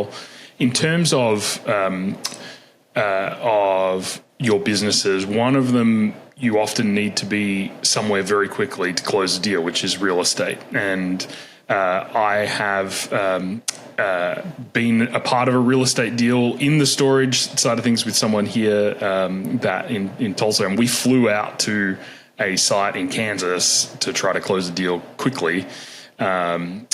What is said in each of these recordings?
well. In terms of your businesses, one of them you often need to be somewhere very quickly to close a deal, which is real estate. And I have been a part of a real estate deal in the storage side of things with someone here that in Tulsa, and we flew out to a site in Kansas to try to close the deal quickly, and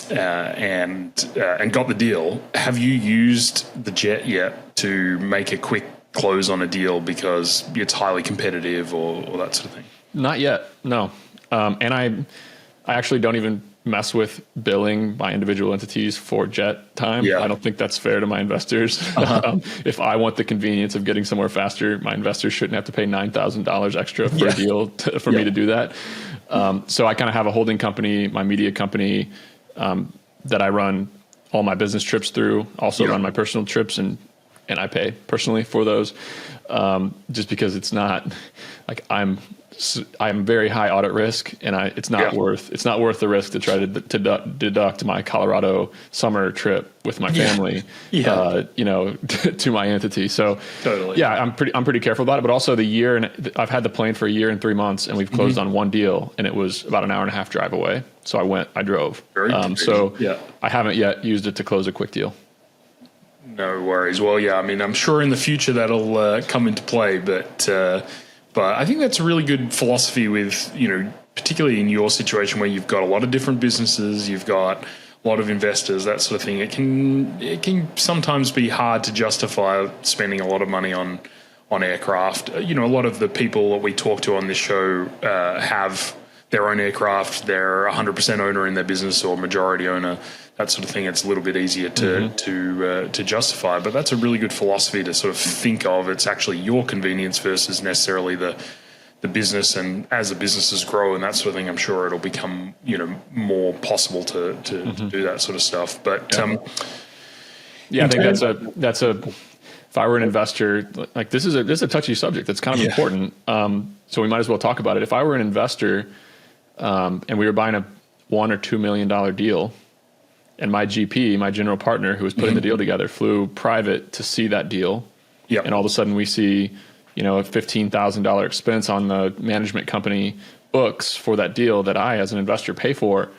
got the deal. Have you used the jet yet to make a quick close on a deal because it's highly competitive or that sort of thing? Not yet, no. And I actually don't even mess with billing my individual entities for jet time. Yeah. I don't think that's fair to my investors. If I want the convenience of getting somewhere faster, my investors shouldn't have to pay $9,000 extra for a deal for me to do that. So I kind of have a holding company, my media company, that I run all my business trips through, also run my personal trips, and I pay personally for those, just because it's not like I'm very high audit risk, and it's not worth the risk to try to deduct my Colorado summer trip with my family, to my entity. So totally. I'm pretty careful about it, but also I've had the plane for a year and 3 months, and we've closed on one deal, and it was about an hour and a half drive away. So I drove. I haven't yet used it to close a quick deal. No worries. Well, I mean, I'm sure in the future that'll come into play, but I think that's a really good philosophy with, particularly in your situation where you've got a lot of different businesses, you've got a lot of investors, that sort of thing. It can sometimes be hard to justify spending a lot of money on aircraft. A lot of the people that we talk to on this show have their own aircraft. They're 100% owner in their business or majority owner, that sort of thing. It's a little bit easier to justify, but that's a really good philosophy to sort of think of. It's actually your convenience versus necessarily the business. And as the businesses grow and that sort of thing, I'm sure it'll become more possible to do that sort of stuff. But I think that's a. If I were an investor, like this is a touchy subject that's kind of important. So we might as well talk about it. If I were an investor, and we were buying a $1 or $2 million deal, and my GP, my general partner who was putting the deal together, flew private to see that deal. Yep. And all of a sudden we see, a $15,000 expense on the management company books for that deal that I, as an investor, pay for.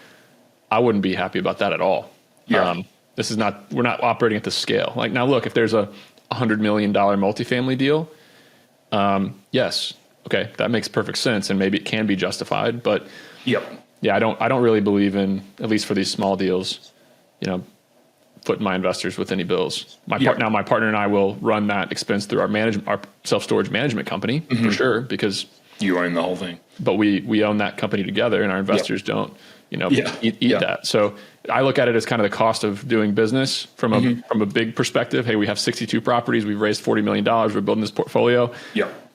I wouldn't be happy about that at all. Yeah. We're not operating at the scale. Like, now look, if there's a $100 million multifamily deal, yes. Okay. That makes perfect sense. And maybe it can be justified, but I don't really believe in, at least for these small deals, putting my investors with any bills. Now my partner and I will run that expense through our self-storage management company for sure, because you own the whole thing. But we own that company together, and our investors don't, eat that. So I look at it as kind of the cost of doing business from a big perspective. Hey, we have 62 properties. We've raised $40 million. We're building this portfolio.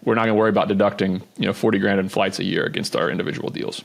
We're not going to worry about deducting, $40,000 in flights a year against our individual deals.